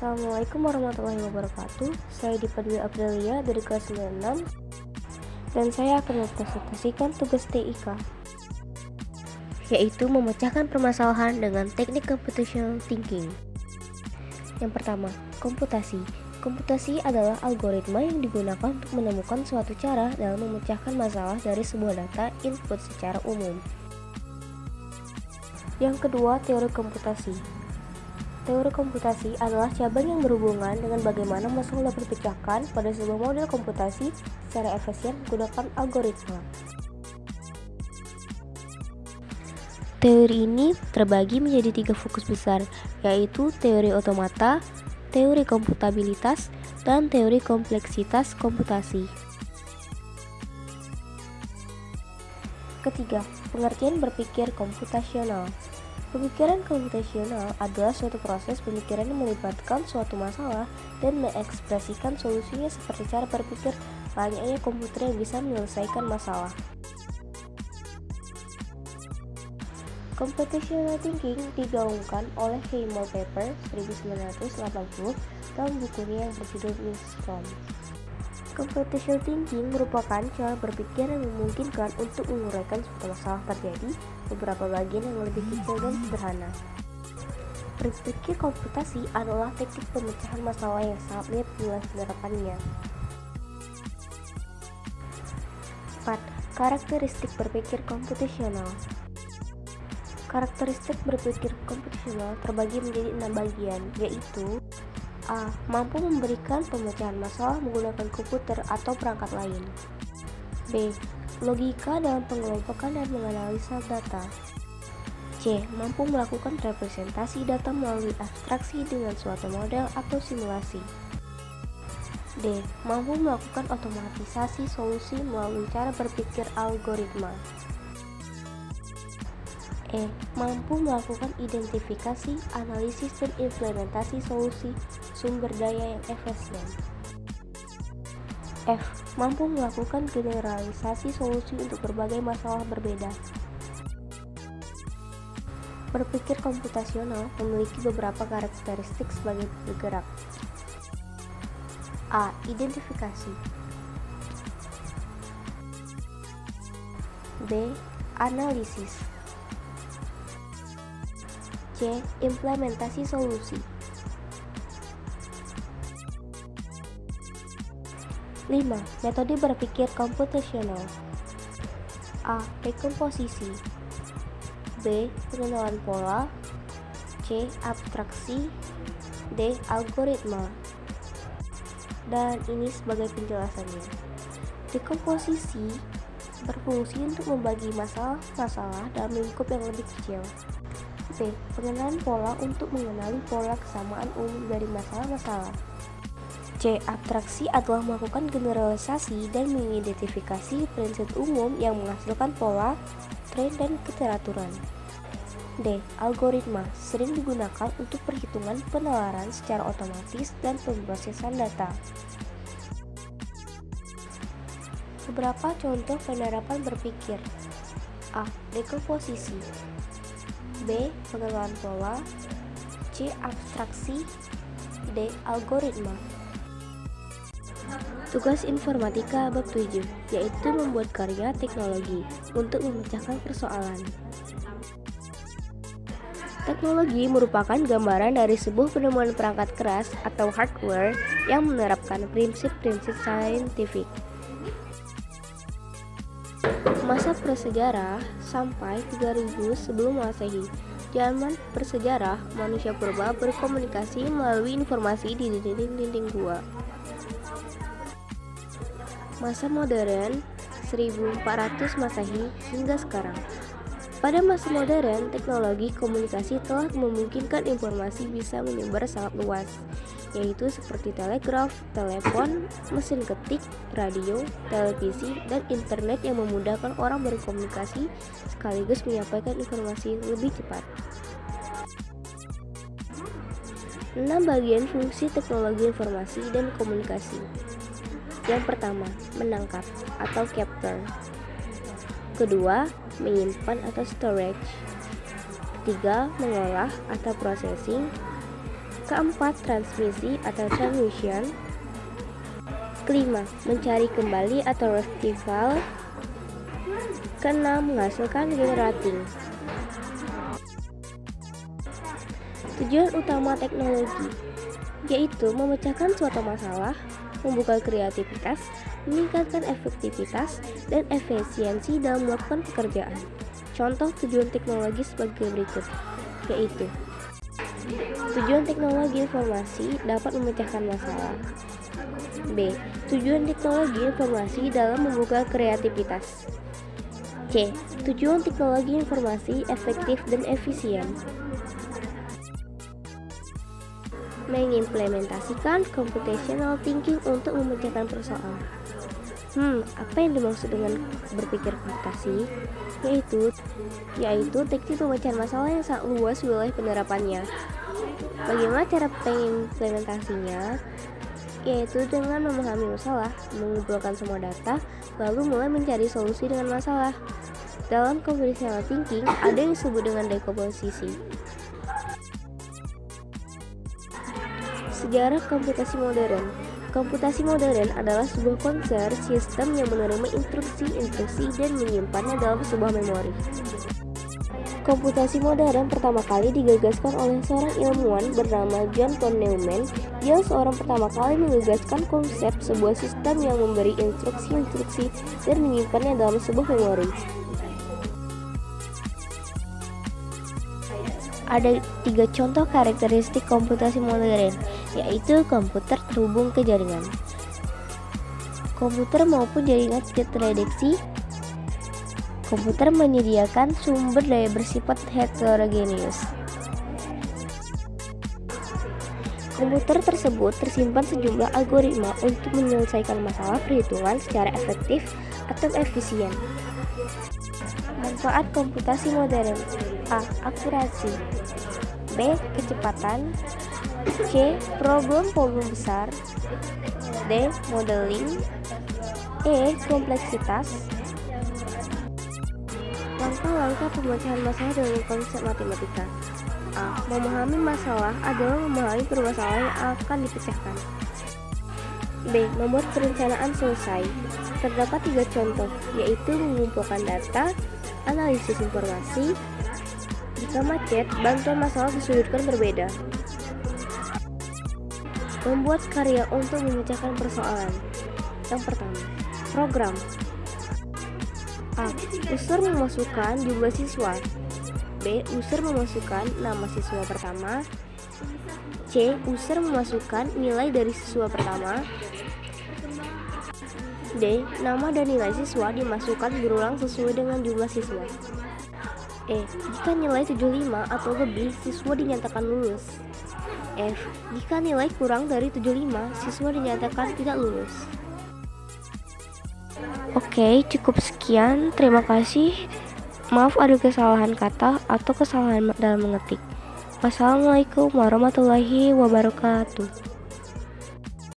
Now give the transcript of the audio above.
Assalamualaikum warahmatullahi wabarakatuh. Saya Dipa Dwi Aprilia dari kelas 96 dan saya akan mempresentasikan tugas TIK, yaitu memecahkan permasalahan dengan teknik computational thinking. Yang pertama, komputasi. Komputasi adalah algoritma yang digunakan untuk menemukan suatu cara dalam memecahkan masalah dari sebuah data input secara umum. Yang kedua, teori komputasi. Teori komputasi adalah cabang yang berhubungan dengan bagaimana masalah dapat dipecahkan pada sebuah model komputasi secara efisien menggunakan algoritma. Teori ini terbagi menjadi 3 fokus besar, yaitu teori otomata, teori komputabilitas, dan teori kompleksitas komputasi. Ketiga, pengertian berpikir komputasional. Pemikiran komputasional adalah suatu proses pemikiran yang melibatkan suatu masalah dan mengekspresikan solusinya seperti cara berpikir layaknya komputer yang bisa menyelesaikan masalah. Computational thinking digaungkan oleh Seymour Papert 1980 dalam bukunya yang berjudul Miscom. Computational thinking merupakan cara berpikir yang memungkinkan untuk menguraikan suatu masalah terjadi beberapa bagian yang lebih kecil dan sederhana. Berpikir komputasi adalah teknik pemecahan masalah yang sangat lihat nilai penerapannya. 4. Karakteristik berpikir komputasional. Karakteristik berpikir komputasional terbagi menjadi 6 bagian, yaitu A. Mampu memberikan pemecahan masalah menggunakan komputer atau perangkat lain. B. Logika dalam pengelompokan dan menganalisa data. C. Mampu melakukan representasi data melalui abstraksi dengan suatu model atau simulasi. D. Mampu melakukan otomatisasi solusi melalui cara berpikir algoritma. E. Mampu melakukan identifikasi, analisis, dan implementasi solusi sumber daya yang efisien. F. Mampu melakukan generalisasi solusi untuk berbagai masalah berbeda. Berpikir komputasional memiliki beberapa karakteristik sebagai bergerak. A. Identifikasi. B. Analisis. C. Implementasi solusi. 5. Metode berpikir komputasional. A. Rekomposisi. B. Pengenalan pola. C. Abstraksi. D. Algoritma. Dan ini sebagai penjelasannya. Rekomposisi berfungsi untuk membagi masalah-masalah dalam lingkup yang lebih kecil. B. Pengenalan pola untuk mengenali pola kesamaan umum dari masalah-masalah. C. Abstraksi adalah melakukan generalisasi dan mengidentifikasi prinsip umum yang menghasilkan pola, tren, dan keteraturan. D. Algoritma sering digunakan untuk perhitungan penalaran secara otomatis dan pemrosesan data. Beberapa contoh penerapan berpikir. A. Dekomposisi. B. Pengenalan pola. C. Abstraksi. D. Algoritma. Tugas informatika bab 7, yaitu membuat karya teknologi untuk memecahkan persoalan. Teknologi merupakan gambaran dari sebuah penemuan perangkat keras atau hardware yang menerapkan prinsip-prinsip saintifik. Masa prasejarah sampai 3000 sebelum Masehi. Zaman bersejarah, manusia purba berkomunikasi melalui informasi di dinding-dinding gua. Masa modern 1400 Masehi hingga sekarang. Pada masa modern, teknologi komunikasi telah memungkinkan informasi bisa menyebar sangat luas, yaitu seperti telegraf, telepon, mesin ketik, radio, televisi, dan internet yang memudahkan orang berkomunikasi sekaligus menyampaikan informasi lebih cepat. 6 bagian fungsi teknologi informasi dan komunikasi. Yang pertama, menangkap atau capture. Kedua, menyimpan atau storage. Ketiga, mengolah atau processing. Keempat, transmisi atau transmission. Kelima, mencari kembali atau retrieval. Keenam, menghasilkan generating. Tujuan utama teknologi yaitu memecahkan suatu masalah, membuka kreativitas, meningkatkan efektivitas dan efisiensi dalam melakukan pekerjaan. Contoh tujuan teknologi sebagai berikut, yaitu tujuan teknologi informasi dapat memecahkan masalah. B. Tujuan teknologi informasi dalam membuka kreativitas. C. Tujuan teknologi informasi efektif dan efisien. Mengimplementasikan computational thinking untuk memecahkan persoalan. Apa yang dimaksud dengan berpikir komputasi? Yaitu teknik pemecahan masalah yang sangat luas wilayah penerapannya. Bagaimana cara pengimplementasinya? Yaitu dengan memahami masalah, mengumpulkan semua data, lalu mulai mencari solusi dengan masalah. Dalam computational thinking ada yang disebut dengan dekomposisi. Sejarah komputasi modern. Komputasi modern adalah sebuah konsep sistem yang menerima instruksi-instruksi dan menyimpannya dalam sebuah memori. Komputasi modern pertama kali digagaskan oleh seorang ilmuwan bernama John von Neumann. Dia seorang pertama kali menggagaskan konsep sebuah sistem yang memberi instruksi-instruksi dan menyimpannya dalam sebuah memori. Ada 3 contoh karakteristik komputasi modern, yaitu komputer terhubung ke jaringan, komputer maupun jaringan tidak terdeteksi, komputer menyediakan sumber daya bersifat heterogeneous. Komputer tersebut tersimpan sejumlah algoritma untuk menyelesaikan masalah perhitungan secara efektif atau efisien. Manfaat komputasi modern. A. Akurasi. B. Kecepatan. C. Problem besar. D. Modeling. E. Kompleksitas. Langkah-langkah pemecahan masalah dengan konsep matematika. A. Memahami masalah adalah memahami permasalahan yang akan dipecahkan. B. Membuat perencanaan selesai. Terdapat 3 contoh, yaitu mengumpulkan data, analisis informasi. Jika macet, bantuan masalah disudutkan berbeda. Membuat karya untuk memecahkan persoalan. Yang pertama, program. A. User memasukkan jumlah siswa. B. User memasukkan nama siswa pertama. C. User memasukkan nilai dari siswa pertama. D. Nama dan nilai siswa dimasukkan berulang sesuai dengan jumlah siswa. E. Jika nilai 75 atau lebih, siswa dinyatakan lulus. F. Jika nilai kurang dari 75, siswa dinyatakan tidak lulus. Oke, cukup sekian. Terima kasih. Maaf ada kesalahan kata atau kesalahan dalam mengetik. Wassalamualaikum warahmatullahi wabarakatuh.